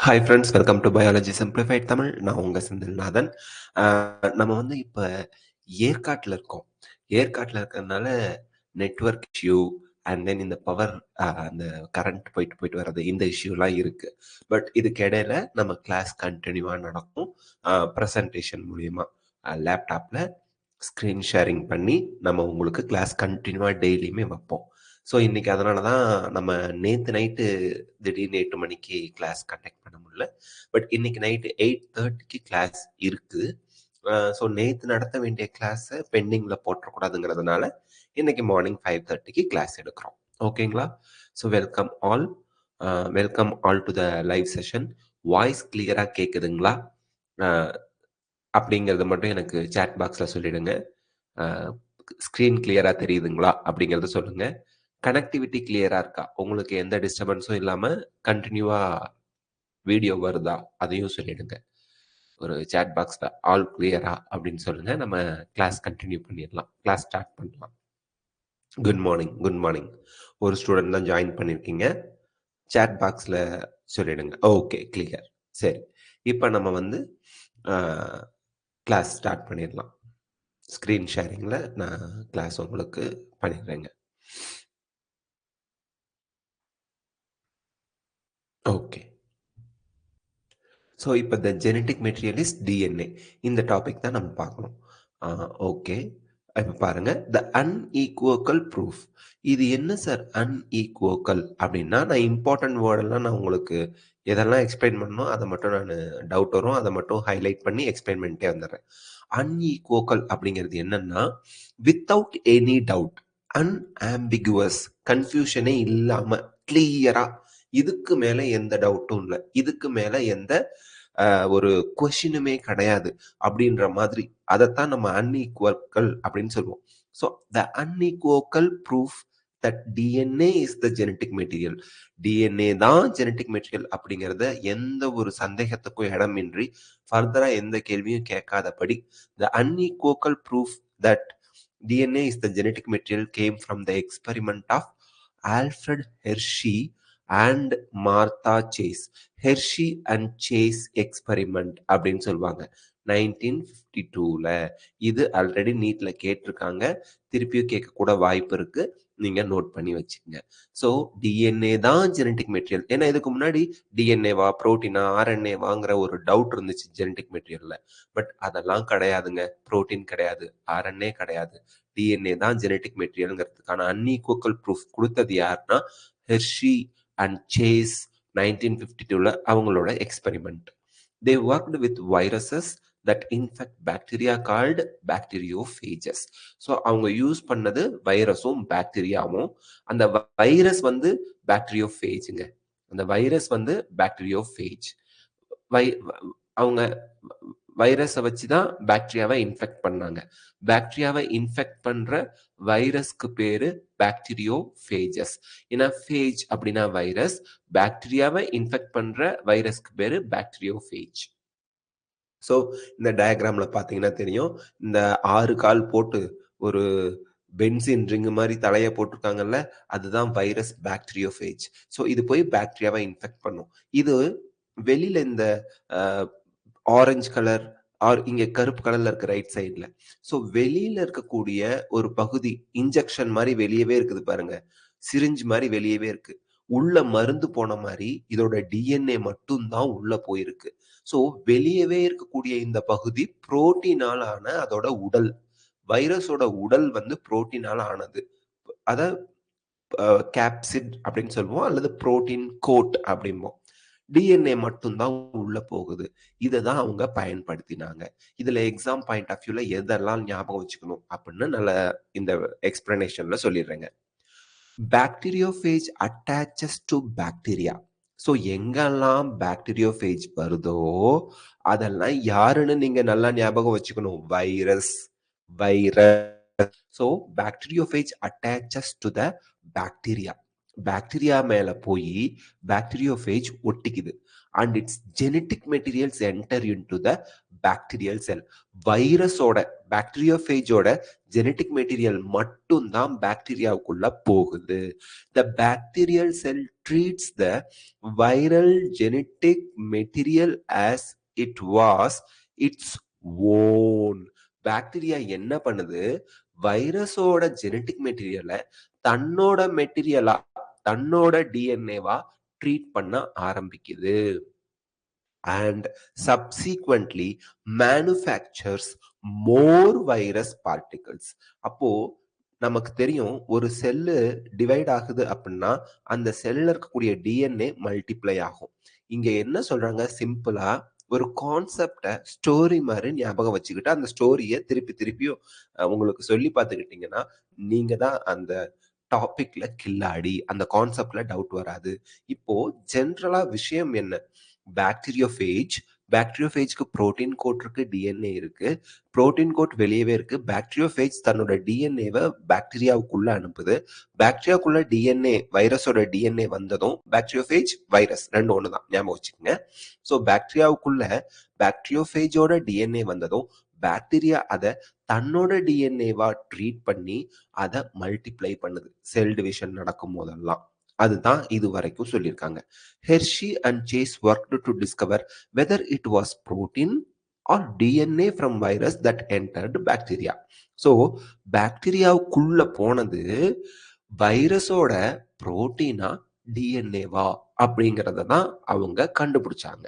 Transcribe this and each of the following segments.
Hi friends, welcome to biology simplified Tamil. நான் உங்கள் செந்தில்நாதன். நம்ம வந்து இப்போ ஏற்காட்டில் இருக்கோம். ஏற்காட்டில் இருக்கிறதுனால நெட்வொர்க் இஷ்யூ அண்ட் தென் இந்த பவர், அந்த கரண்ட் போயிட்டு போயிட்டு வர்றது, இந்த இஷ்யூலாம் இருக்குது. பட் இதுக்கு இடையில நம்ம கிளாஸ் கண்டினியூவாக நடக்கும். ப்ரெசன்டேஷன் மூலிமா லேப்டாப்பில் ஸ்க்ரீன் ஷேரிங் பண்ணி நம்ம உங்களுக்கு கிளாஸ் கண்டினியூவாக டெய்லியுமே வைப்போம். ஸோ இன்றைக்கி அதனால தான் நம்ம நேற்று நைட்டு திடீர்னு 8 மணிக்கு கிளாஸ் கண்டக்ட் பண்ண முடியல. பட் இன்னைக்கு நைட்டு 8:30க்கு கிளாஸ் இருக்குது. ஸோ நேற்று நடத்த வேண்டிய கிளாஸை பெண்டிங்கில் போட்டக்கூடாதுங்கிறதுனால இன்னைக்கு மார்னிங் 5:30க்கு கிளாஸ் எடுக்கிறோம். ஓகேங்களா? So welcome all to the live session. Voice கிளியராக கேட்குதுங்களா அப்படிங்கிறத மட்டும் எனக்கு சேட் பாக்ஸில் சொல்லிடுங்க. ஸ்க்ரீன் கிளியராக தெரியுதுங்களா அப்படிங்கிறத சொல்லுங்கள். கனெக்டிவிட்டி கிளியராக இருக்கா, உங்களுக்கு எந்த டிஸ்டர்பன்ஸும் இல்லாமல் கண்டினியூவாக வீடியோ வருதா, அதையும் சொல்லிடுங்க. ஒரு சேட் பாக்ஸில் ஆல் கிளியரா அப்படின்னு சொல்லுங்கள். நம்ம கிளாஸ் கண்டினியூ பண்ணிடலாம், கிளாஸ் ஸ்டார்ட் பண்ணலாம். Good morning, good morning. ஒரு ஸ்டூடெண்ட் தான் ஜாயின் பண்ணியிருக்கீங்க. சேட் பாக்ஸில் சொல்லிடுங்க. Okay, clear. சரி, இப்போ நம்ம வந்து கிளாஸ் ஸ்டார்ட் பண்ணிடலாம். ஸ்க்ரீன் ஷேரிங்கில் நான் கிளாஸ் உங்களுக்கு பண்ணிடுறேங்க. ஓகே. ஸோ இப்போ த ஜெனட்டிக் மெட்டீரியல் இஸ் டிஎன்ஏ. இந்த டாபிக் தான் நம்ம பார்க்கணும். ஓகே, இப்போ பாருங்க, த அன்ஈக்குவக்கல் ப்ரூஃப். இது என்ன சார் அன்ஈக்குவக்கல் அப்படின்னா, நான் இம்பார்ட்டன்ட் வேர்டெல்லாம் நான் உங்களுக்கு எதெல்லாம் எக்ஸ்பிளைன் பண்ணணும் அதை மட்டும் நான் டவுட் வரும், அதை மட்டும் ஹைலைட் பண்ணி எக்ஸ்பிளைன் பண்ணிட்டே வந்துடுறேன். அன்ஈக்குவக்கல் அப்படிங்கிறது என்னன்னா, வித்தவுட் எனி டவுட், அன்ஆம்பிகுவஸ், கன்ஃபியூஷனே இல்லாமல் கிளியராக, இதுக்கு மேலே எந்த டவுட்டும் இல்லை, இதுக்கு மேலே எந்த ஒரு கொஷினுமே கிடையாது அப்படின்ற மாதிரி, அதைத்தான் நம்ம அன்ஈக்குவக்கல் அப்படின்னு சொல்லுவோம். So the unequivocal proof that DNA is the genetic material. DNA தான் ஜெனட்டிக் மெட்டீரியல் அப்படிங்கிறத எந்த ஒரு சந்தேகத்துக்கும் இடமின்றி, ஃபர்தராக எந்த கேள்வியும் கேட்காதபடி, the unequivocal proof that DNA is the genetic material came from the experiment of Alfred Hershey and Martha Chase. Hershey and Chase experiment அப்படின்னு சொல்லுவாங்க. 1952ல. இது ஆல்ரெடி நீட்ல கேட்டிருக்காங்க, திருப்பியும் கேட்கக்கூட வாய்ப்பு இருக்கு, நீங்க நோட் பண்ணி வச்சுக்கோங்க. ஸோ டிஎன்ஏ தான் ஜெனட்டிக் மெட்டீரியல். ஏன்னா இதுக்கு முன்னாடி டிஎன்ஏவா புரோட்டீனா ஆர்என்ஏவாங்கிற ஒரு டவுட் இருந்துச்சு ஜெனட்டிக் மெட்டீரியல்ல. பட் அதெல்லாம் கிடையாதுங்க. புரோட்டீன் கிடையாது, ஆர்என்ஏ கிடையாது, டிஎன்ஏ தான் ஜெனட்டிக் மெட்டீரியல்ங்கிறதுக்கான அன்ஈக்குவக்கல் ப்ரூஃப் கொடுத்தது யாருன்னா ஹெர்ஷி அண்ட் சேஸ். 1952ல அவங்களோட experiment. They worked with viruses that infect bacteria called bacteriophages. So அவங்க யூஸ் பண்ணது வைரஸும் பாக்டீரியாவும். அந்த வைரஸ் வந்து பாக்டீரியோஃபேஜுங்க. அந்த வைரஸ் வந்து பாக்டீரியோஃபேஜ். வை அவங்க வைரஸை வச்சு தான் பாக்டீரியாவை இன்ஃபெக்ட் பண்ணாங்க. பாக்டீரியாவை இன்ஃபெக்ட் பண்ற வைரஸ்க்கு பேரு பாக்டீரியோஃபேஜஸ். ஏன்னா ஃபேஜ் அப்படின்னா வைரஸ், பாக்டீரியாவை இன்ஃபெக்ட் பண்ற வைரஸ்க்கு பேரு பாக்டீரியோஃபேஜ். ஸோ இந்த டயக்ராம்ல பார்த்தீங்கன்னா தெரியும், இந்த 6 கால் போட்டு ஒரு பென்சின் ரிங்கு மாதிரி தலையை போட்டிருக்காங்கல்ல, அதுதான் வைரஸ் பாக்டீரியோஃபேஜ். ஸோ இது போய் பாக்டீரியாவை இன்ஃபெக்ட் பண்ணும். இது வெளியில இந்த ஆரஞ்சு கலர் ஆர் இங்க கருப்பு கலர்ல இருக்கு ரைட் சைட்ல. ஸோ வெளியில இருக்கக்கூடிய ஒரு பகுதி இன்ஜெக்ஷன் மாதிரி வெளியவே இருக்குது பாருங்க, சிரிஞ்ச் மாதிரி வெளியவே இருக்கு. உள்ள மருந்து போன மாதிரி இதோட டிஎன்ஏ மட்டும்தான் உள்ள போயிருக்கு. ஸோ வெளியவே இருக்கக்கூடிய இந்த பகுதி புரோட்டீனால ஆன அதோட உடல். வைரஸோட உடல் வந்து புரோட்டீனால ஆனது. அத கேப்சிட் அப்படின்னு சொல்லுவோம், அல்லது புரோட்டீன் கோட் அப்படிம்போம். டிஎன்ஏ மட்டும்தான் உள்ள போகுது. இதை தான் அவங்க பயன்படுத்தினாங்க. இதுல எக்ஸாம் பாயிண்ட் ஆஃப் வியூல எதெல்லாம் ஞாபகம் வச்சுக்கணும் அப்படின்னு நல்ல இந்த எக்ஸ்பிளனேஷன்ல சொல்லிடுறேங்க. Bacteriophage attaches to bacteria. So எங்கெல்லாம் பாக்டீரியோஃபேஜ் வருதோ அதெல்லாம் யாருன்னு நீங்க நல்லா ஞாபகம் வச்சுக்கணும், virus. Virus. So bacteriophage attaches to the bacteria. Bacteria மேல போய் பாக்டீரியோஃபேஜ் ஒட்டிக்குது. And its genetic materials enter into the bacterial cell. வைரஸோட பாக்டீரியோஃபேஜோட ஜெனடிக் மெட்டீரியல் மட்டும் தான் பாக்டீரியாவுக்குள்ள போகுது. The bacterial cell treats the viral genetic material as it was its own. Bacteria என்ன பண்ணுது, வைரஸோட ஜெனடிக் மெட்டீரியலை தன்னோட மெட்டீரியலா, தன்னோட டிஎன்ஏவா ட்ரீட் பண்ண ஆரம்பிக்குது. and subsequently manufactures more virus particles. அப்போ நமக்கு தெரியும், ஒரு செல்லு டிவைட் ஆகுது அப்படின்னா அந்த செல்ல இருக்கக்கூடிய டிஎன்ஏ மல்டிப்ளை ஆகும். இங்க என்ன சொல்றாங்க, சிம்பிளா ஒரு கான்செப்டை ஸ்டோரி மாதிரி ஞாபகம் வச்சுக்கிட்டு அந்த ஸ்டோரியை திருப்பி திருப்பியும் உங்களுக்கு சொல்லி பார்த்துக்கிட்டீங்கன்னா நீங்க தான் அந்த டாபிக்ல கில்லாடி, அந்த கான்செப்ட்ல டவுட் வராது. இப்போ ஜென்ரலா விஷயம் என்ன, பாக்டீரியோஃபேஜ், பாக்டீரியோஃபேஜ்க்கு புரோட்டீன் கோட் இருக்கு, டிஎன்ஏ இருக்கு. புரோட்டீன் கோட் வெளியவே இருக்கு. பாக்டீரியோஃபேஜ் தன்னோட டிஎன்ஏவை பாக்டீரியாவுக்குள்ள அனுப்புது. பாக்டீரியாவுக்குள்ள டிஎன்ஏ, வைரஸோட டிஎன்ஏ வந்ததும் பாக்டீரியோஃபேஜ் வைரஸ் ரெண்டு ஒன்று தான், ஞாபகம் வச்சுக்கோங்க. ஸோ பாக்டீரியாவுக்குள்ள பாக்டீரியோஃபேஜோட டிஎன்ஏ வந்ததும் பாக்டீரியா அதை தன்னோட டிஎன்ஏவா ட்ரீட் பண்ணி அதை மல்டிப்ளை பண்ணுது செல் டிவிஷன் நடக்கும் போதெல்லாம். அதுதான் இது வரைக்கும் சொல்லியிருக்காங்க. Hershey and Chase worked to discover whether it was protein or DNA from virus that entered bacteria. So பாக்டீரியாவுக்குள்ள போனது வைரஸோட புரோட்டீனா டிஎன்ஏவா அப்படிங்கிறத தான் அவங்க கண்டுபிடிச்சாங்க.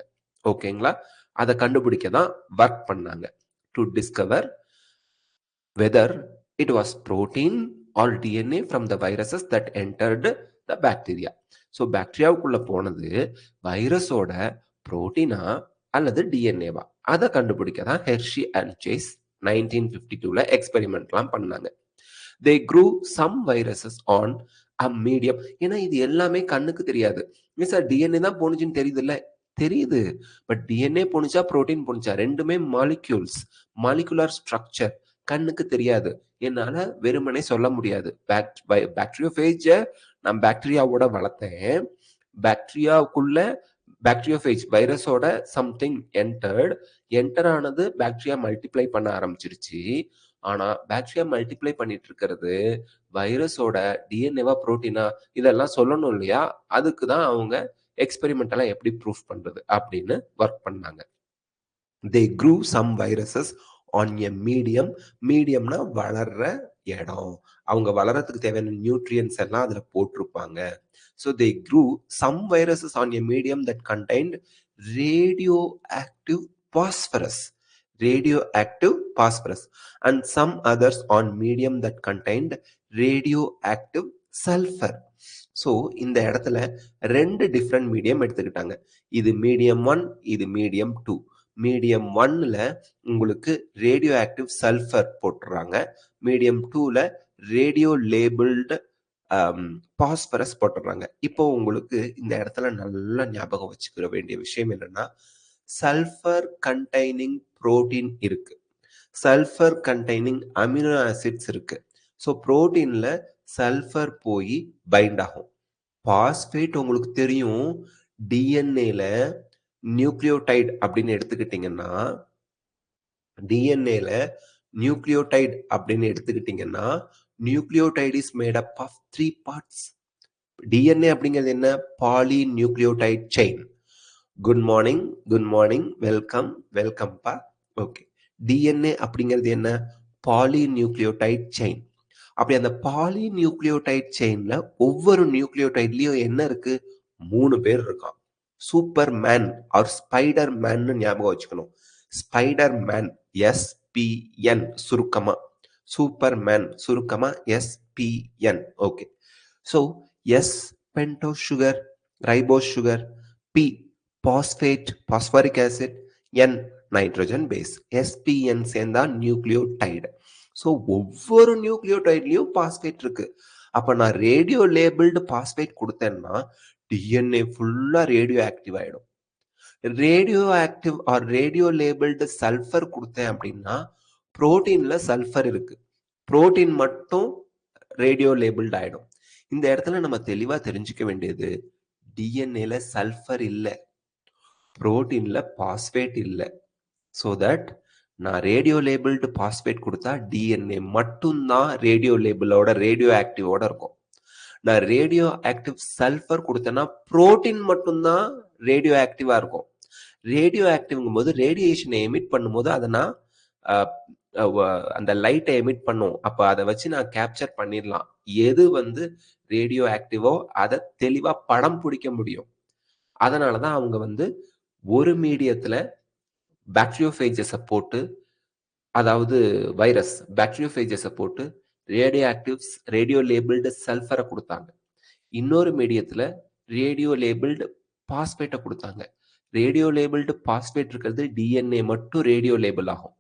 ஓகேங்களா? அதை கண்டுபிடிக்க தான் ஒர்க் பண்ணாங்க. To discover whether it was protein or DNA from the viruses that entered the bacteria. So பாக்டீரியாவுக்குள்ள போனது வைரஸோட புரோட்டீனா அல்லது டிஎன்ஏவா, அதை கண்டுபிடிக்க தான் ஹெர்ஷி அண்ட் சேஸ் 1952ல எக்ஸ்பெரிமெண்ட்லாம் பண்ணாங்க. They grew some viruses on a medium. ஏன்னா இது எல்லாமே கண்ணுக்கு தெரியாது. சார் டிஎன்ஏ தான் போனுச்சுன்னு தெரியுது இல்ல, தெரியுது. பட் டிஎன்ஏ போனுச்சா புரோட்டீன் போனுச்சா, ரெண்டுமே மாலிக்யூல்ஸ், மாலிகுலர் ஸ்ட்ரக்சர், கண்ணுக்கு தெரியாது. என்னால வெறுமனே சொல்ல முடியாது. பாக்டீரியோஃபேஜ நான் பாக்டீரியாவோட வளர்த்தேன், பாக்டீரியாவுக்குள்ள பாக்டீரியோஃபேஜ் வைரஸோட சம்திங் என்டர் ஆனது, பாக்டீரியா மல்டிப்ளை பண்ண ஆரம்பிச்சிருச்சு. ஆனா பாக்டீரியா மல்டிப்ளை பண்ணிட்டு இருக்கிறது வைரஸோட டிஎன்ஏவா புரோட்டீனா, இதெல்லாம் சொல்லணும் இல்லையா? அதுக்கு தான் அவங்க எக்ஸ்பெரிமெண்ட் எல்லாம் எப்படி ப்ரூஃப் பண்றது அப்படின்னு ஒர்க் பண்ணாங்க. They grew some viruses on a medium. மீடியம்னா வளர்ற இடம், அவங்க வளரத்துக்கு தேவையான நியூட்ரியன்ஸ் எல்லாம் அதுல போட்டிருப்பாங்க. So they grew some viruses on a medium that contained radioactive phosphorus, and some others on medium that contained radioactive sulfur. So இந்த இடத்துல ரெண்டு டிஃப்ரெண்ட் மீடியம் எடுத்துக்கிட்டாங்க. இது மீடியம் 1, இது மீடியம் 2. மீடியம் 1ல உங்களுக்கு ரேடியோ ஆக்டிவ் சல்ஃபர் போட்டுறாங்க. மீடியம் 2ல ரேடியோ லேபிள்டு பாஸ்பரஸ் போட்டுறாங்க. இப்போ உங்களுக்கு இந்த இடத்துல நல்லா ஞாபகம் வச்சுக்கிற வேண்டிய விஷயம் என்னன்னா, சல்ஃபர் கண்டைனிங் புரோட்டீன் இருக்கு, சல்ஃபர் கண்டைனிங் அமினோ ஆசிட்ஸ் இருக்கு. ஸோ புரோட்டீன்ல சல்ஃபர் போய் பைண்ட் ஆகும். பாஸ்பேட் உங்களுக்கு தெரியும், டிஎன்ஏல நியூக்ளியோடைட் அப்படின்னு எடுத்துக்கிட்டீங்கன்னா, டிஎன்ஏல நியூக்ளியோடைட் அப்படின்னு எடுத்துக்கிட்டீங்கன்னா, nucleotide is made up of 3 parts. DNA அப்படிங்கிறது என்ன? Poly nucleotide chain. Good morning, welcome பா. ஓகே, டிஎன்ஏ அப்படிங்கிறது என்ன? Poly nucleotide chain. அப்படி அந்த பாலி நியூக்ளியோடைட் செயின்ல ஒவ்வொரு நியூக்ளியோடைட்லயும் என்ன இருக்கு? 3 பேர் இருக்கான். Superman or Spiderman ஞாபகம் வச்சுக்கணும். ஸ்பைடர் மேன், எஸ்பிஎன் சுருக்கமா, சூப்பர் மேன் சுருக்கமா SPN. Okay, so S pentose sugar, ribose sugar, P phosphate phosphoric acid, N nitrogen base, SPN சேர்ந்தா நியூக்ளியோடைடு. ஸோ ஒவ்வொரு நியூக்ளியோடைட்லயும் பாஸ்பேட் இருக்கு. அப்ப நான் ரேடியோ லேபிள்டு பாஸ்பேட் கொடுத்தேன்னா டிஎன்ஏ ஃபுல்லா ரேடியோ ஆக்டிவ் ஆயிடும். Radioactive or radio labelled sulphur கொடுத்தேன் அப்படின்னா புரோட்டீன்ல சல்ஃபர் இருக்கு, புரோட்டீன் மட்டும் ரேடியோ லேபிள்டு ஆயிடும். இந்த இடத்துல நம்ம தெளிவா தெரிஞ்சுக்க வேண்டியது, டிஎன்ஏல சல்ஃபர் இல்ல. புரோட்டீன்ல பாஸ்பேட் இல்ல. ஸோ தட் நான் ரேடியோ லேபிள்டு பாஸ்பேட் குடுத்தா டிஎன்ஏ மட்டும் தான் ரேடியோ லேபிளோட ரேடியோ ஆக்டிவோட இருக்கும். நான் ரேடியோ ஆக்டிவ் சல்ஃபர் குடுத்தேன்னா புரோட்டீன் மட்டும் தான் ரேடியோ ஆக்டிவா இருக்கும். ரேடியோ ஆக்டிவ்ங்கும்போது ரேடியேஷனை எமிட் பண்ணும்போது அத நான் அ அந்த லைட்டை எமிட் பண்ணும். அப்ப அத வச்சு நான் கேப்சர் பண்ணிடலாம். எது வந்து ரேடியோ ஆக்டிவோ அத தெளிவா படம் பிடிக்க முடியும். அதனால தான் அவங்க வந்து ஒரு மீடியத்துல பாக்டீரியோஃபேஜஸ போட்டு, அதாவது வைரஸ் பாக்டீரியோஃபேஜஸ போட்டு ரேடியோ ஆக்டிவ்ஸ் ரேடியோ லேபிள்டு சல்ஃபர குடுத்தாங்க. இன்னொரு மீடியத்துல ரேடியோ லேபிள்டு பாஸ்பேட்ட குடுத்தாங்க. ரேடியோ லேபிள்டு பாஸ்பேட் இருக்கிறது டிஎன்ஏ மட்டும் ரேடியோ லேபிள் ஆகும்.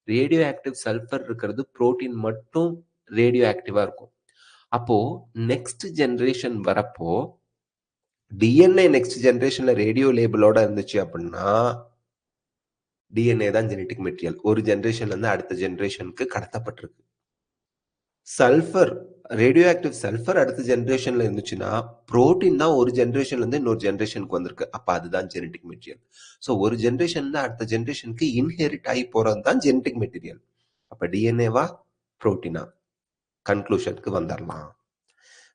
ரேடியோ ஆக்டிவ் சல்ஃபர் இருக்கிறது புரோட்டீன் மட்டும் ரேடியோ ஆக்டிவா இருக்கும். அப்போ நெக்ஸ்ட் ஜெனரேஷன் வரப்போ டிஎன்ஏ நெக்ஸ்ட் ஜெனரேஷன்ல ரேடியோ லேபிளோட இருந்துச்சு அப்படின்னா டிஎன்ஏ தான் ஜெனடிக் மெட்டீரியல். ஒரு ஜெனரேஷன்ல இருந்து அடுத்த ஜெனரேஷனுக்கு கடத்தப்பட்டிருக்கு. சல்ஃபர் ரேடியோ ஆக்டிவ் சல்ஃபர் அடுத்த ஜெனரேஷன்ல இருந்துச்சுன்னா புரோட்டீன் தான் ஒரு ஜெனரேஷன்ல இருந்து இன்னொரு ஜெனரேஷனுக்கு வந்திருக்கு. அப்ப அதுதான் ஜெனடிக் மெட்டீரியல். ஸோ ஒரு ஜெனரேஷன்ல அடுத்த ஜெனரேஷனுக்கு இன்ஹெரிட் ஆகி போறது தான் ஜெனடிக் மெட்டீரியல். அப்ப டிஎன்ஏவா புரோட்டீனா கன்க்ளூஷனுக்கு வந்துடலாம்.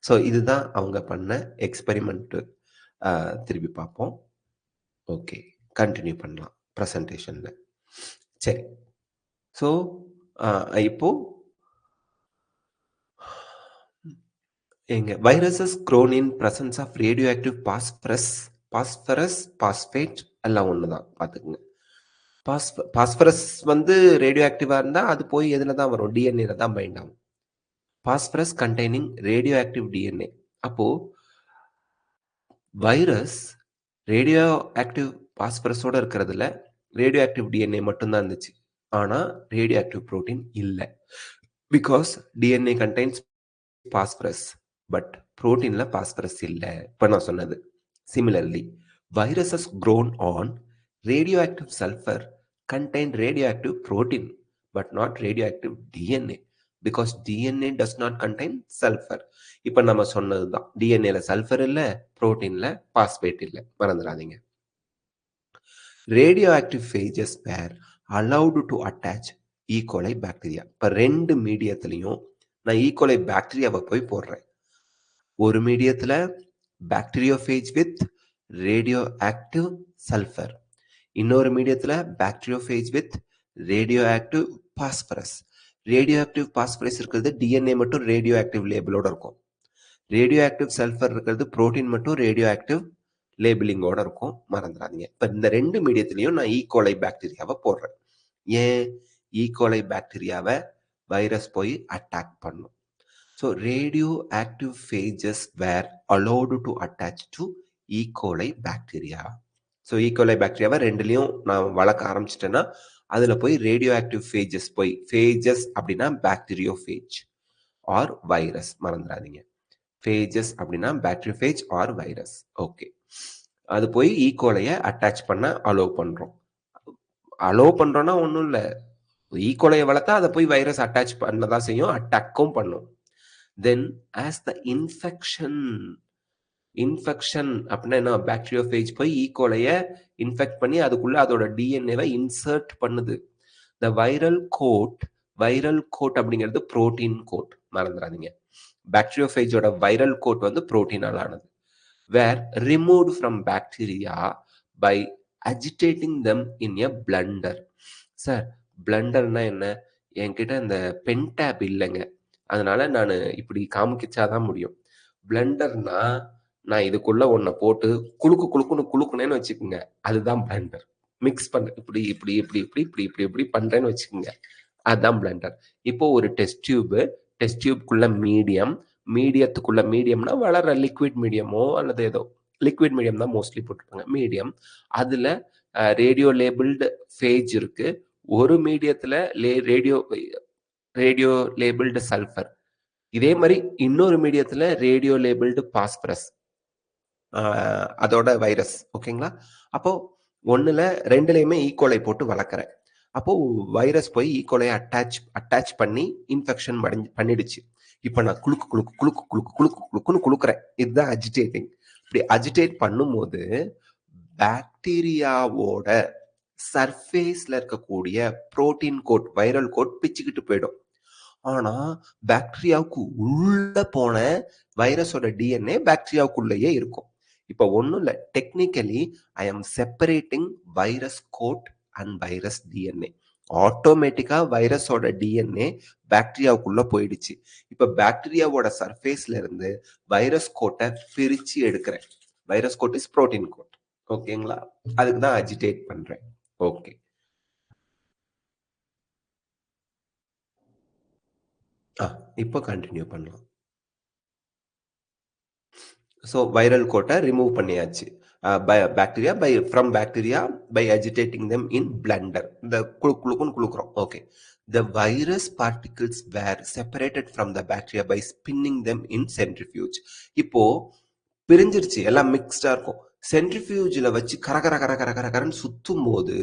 ஸோ இதுதான் அவங்க பண்ண எக்ஸ்பெரிமெண்ட். திருப்பி பார்ப்போம். ஓகே, கண்டினியூ பண்ணலாம் ப்ரெசன்டேஷன்ல. சரி, ஸோ இப்போ எங்க viruses grown in presence of radioactive phosphorus phosphate எல்லாம் ஒண்ணுதான் பாத்துக்குங்க. பாஸ்பரஸ் வந்து ரேடியோ ஆக்டிவா இருந்தா அது போய் எதுல தான் வரும்? டிஎன்ஏல தான் பைண்ட் ஆகும். Phosphorus containing radioactive DNA. அப்போ வைரஸ் ரேடியோ ஆக்டிவ் பாஸ்பரஸோட இருக்கிறதுல ரேடியோ ஆக்டிவ் டிஎன்ஏ மட்டும்தான் இருந்துச்சு. ஆனா ரேடியோ ஆக்டிவ் புரோட்டீன் இல்லை. Because DNA contains phosphorus but புரோட்டீன்ல பாஸ்பரஸ் இல்லை. இப்ப நான் சொன்னது. Similarly viruses grown on radioactive sulfur contain radioactive protein but not radioactive DNA because DNA does not contain sulfur. இப்ப நம்ம சொன்னதுதான், டிஎன்ஏல சல்ஃபர் இல்ல, புரோட்டீன்ல பாஸ்பேட் இல்ல, மறந்துடாதீங்க. radioactive phages were allowed to attach E. coli bacteria. இப்ப ரெண்டு மீடியத்திலையும் நான் E. coli பாக்டீரியாவை போய் போடுறேன். ஒரு மீடியத்துல bacteriophage with radioactive sulphur, இன்னொரு மீடியத்துல bacteriophage with radioactive phosphorus. Radioactive phosphorus இருக்கிறது டிஎன்ஏ மட்டும் ரேடியோ ஆக்டிவ் லேபிளோட இருக்கும். ரேடியோ ஆக்டிவ் சல்ஃபர் இருக்கிறது புரோட்டீன் மட்டும் ரேடியோ ஆக்டிவ் லேபிளிங்கோட இருக்கும், மறந்துடாதீங்க. இப்ப இந்த ரெண்டு மீடியத்திலையும் நான் ஈகோலை பாக்டீரியாவை போடுறேன். ஏன்? ஈகோலை பாக்டீரியாவை வைரஸ் போய் அட்டாக் பண்ணும். So radioactive phages were allowed to attach to E. coli bacteria. So E. coli bacteria ரெண்டுலையும் நான் வளர்க்க ஆரம்பிச்சிட்டேன்னா அதுல போய் ரேடியோஆக்டிவ் ஃபேஜஸ் போய், ஃபேஜஸ் அப்படின்னா பாக்டீரியோஃபேஜ் ஆர் வைரஸ், மறந்துடாதீங்க. ஃபேஜஸ் அப்படின்னா பாக்டீரியோஃபேஜ் ஆர் வைரஸ். ஓகே, அது போய் ஈகோலையை அட்டாச் பண்ண அலோவ் பண்றோம். அலோவ் பண்றோம்னா ஒன்றும் இல்லை, ஈகோலையை வளர்த்தா அதை போய் வைரஸ் அட்டாச் பண்ணதான் செய்யும், அட்டாக்கும் பண்ணும். Then as the infection அப்படின்னா என்ன? பாக்டீரியோஃபேஜ் போய் ஈகோலைய இன்ஃபெக்ட் பண்ணி அதுக்குள்ள அதோட டிஎன்ஏவை இன்சர்ட் பண்ணுது. the viral coat அப்படிங்கிறது புரோட்டீன் கோட், மறந்துடாதீங்க. பாக்டீரியோஃபேஜோட வைரல் கோட் வந்து புரோட்டீனால் ஆனது. were removed from bacteria by agitating them in a blender. Sir, பிளண்டர்னா என்ன? என்கிட்ட இந்த பென் டேப் இல்லைங்க, அதனால நான் இப்படி காமிச்சாதான் முடியும். பிளண்டர்னா நான் இதுக்குள்ள ஒன்ன போட்டு குளுக்குனேன்னு வச்சுக்கோங்க, அதுதான் பிளண்டர். மிக்ஸ் பண்ண இப்படி இப்படி இப்படி இப்படி இப்படி இப்படி இப்படி பண்றேன்னு வச்சுக்கோங்க, அதுதான் பிளண்டர். இப்போ ஒரு டெஸ்ட் டியூப்குள்ள மீடியத்துக்குள்ள மீடியம்னா வளர லிக்விட் மீடியமோ அல்லது ஏதோ லிக்விட் மீடியம் தான் மோஸ்ட்லி போட்டுருப்பாங்க, மீடியம். அதுல ரேடியோ லேபிள்டு ஃபேஜ் இருக்கு. ஒரு மீடியத்துல ரேடியோ லேபிள்டு சல்ஃபர், இதே மாதிரி இன்னொரு மீடியத்துல ரேடியோ லேபிள்டு பாஸ்பரஸ், அதோட வைரஸ். ஓகேங்களா? அப்போ ஒண்ணுல ரெண்டுலையுமே ஈகோலை போட்டு வளர்க்குறேன். அப்போ வைரஸ் போய் ஈகோலை அட்டாச் பண்ணி இன்ஃபெக்ஷன் பண்ணிடுச்சு. இப்ப நான் குலுக்கு, குலுக்கு, குலுக்கு, குலுக்கு, குலுக்கு, குலுக்குன்னு குலுக்குறேன். இதுதான் அஜிடேட்டிங். இப்படி அஜிடேட் பண்ணும்போது, பாக்டீரியாவோட சர்ஃபேஸ்ல இருக்கக்கூடிய புரோட்டீன் கோட், வைரல் கோட் பிச்சுக்கிட்டு போயிடும். ஆனா, பாக்டீரியாவுக்கு உள்ள போன வைரஸோட டிஎன்ஏ பாக்டீரியாவுக்குள்ளேயே இருக்கும். இப்ப ஒண்ணும் இல்ல. Technically I am separating virus code and virus DNA. ஆட்டோமேட்டிக்கா வைரஸோட டிஎன்ஏ பாக்டீரியாவுக்குள்ள போயிடுச்சு. இப்ப பாக்டீரியாவோட சர்ஃபேஸ்ல இருந்து வைரஸ் கோட்ட பிரிச்சு எடுக்கிறேன். Virus code is protein code. ஓகேங்களா? அதுக்கு தான் அஜிடேட் பண்றேன். ஓகே. ஆ, இப்போ கன்டின்யூ பண்ணலாம். ஸோ வைரல் கோட்டை ரிமூவ் பண்ணியாச்சு. Bacteria by agitating them in blender. இந்த குழுக்குன்னு குழுக்குறோம். Okay. The virus particles were separated from the bacteria by spinning them in centrifuge. இப்போ பிரிஞ்சிருச்சு, எல்லாம் மிக்ஸ்டா இருக்கும். சென்ட்ரிஃபியூஜ்ல வச்சு கர கர கர கர கரன்னு சுத்தும் போது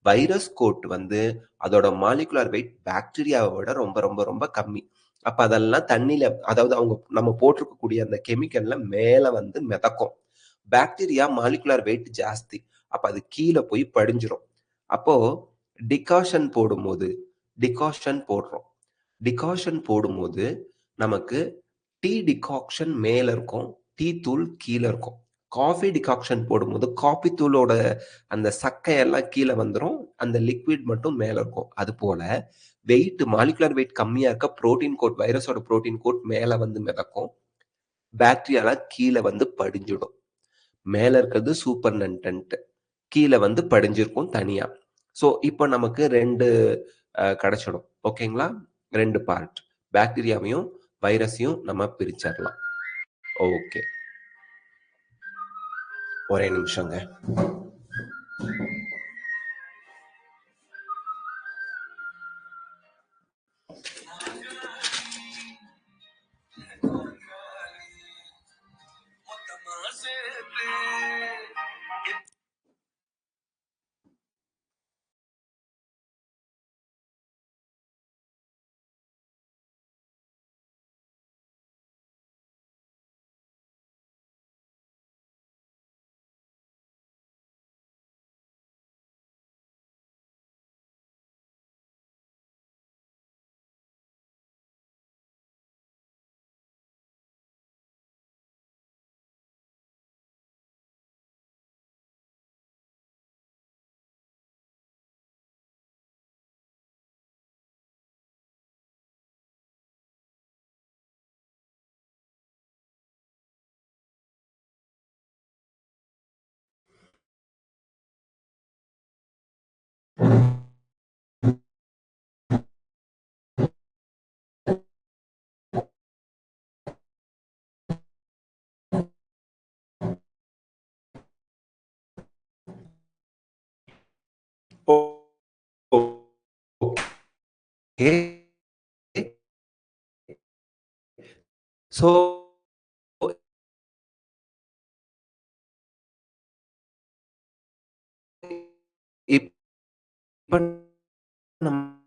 வைரஸ் கோட் வந்து அதோட மாலிகுலர் வெயிட் பாக்டீரியாவை விட ரொம்ப ரொம்ப ரொம்ப கம்மி. அப்ப அதெல்லாம் தண்ணியில, அதாவது அவங்க நம்ம போட்டிருக்கக்கூடிய அந்த கெமிக்கல்ல மேல வந்து மிதக்கும். பாக்டீரியா மாலிகுலர் வெயிட் ஜாஸ்தி. அப்ப அது கீழே போய் படிஞ்சிரும். அப்போ டிகாஷன் போடும்போது டிகாஷன் போடுறோம். டிகாஷன் போடும்போது நமக்கு டீ டிகாக்ஷன் மேல இருக்கும். டீ தூள் கீழ இருக்கும். காஃபி டிகாக்ஷன் போடும்போது காஃபி தூளோட அந்த சக்கையெல்லாம் கீழ வந்துரும். அந்த லிக்விட் மட்டும் மேல இருக்கும். அதுபோல வெயிட், மாலிகுலர் வெயிட் கம்மியா இருக்க புரோட்டீன் கோட், வைரஸோட புரோட்டீன் கோட் மேல வந்து மிதக்கும். பாக்டீரியாலாம் கீழ வந்து படிஞ்சிடும். மேல இருக்கிறது சூப்பர்னன்டன்ட். கீழ வந்து படிஞ்சிருக்கும் தனியா. ஸோ இப்போ நமக்கு 2 கிடைச்சிடும். ஓகேங்களா? 2 பார்ட். பாக்டீரியாவையும், வைரஸையும் நம்ம பிரிச்சரலாம். ஓகே. ஒரே நிமிஷங்க. ஓகே. ஸோ இப்ப நம்ம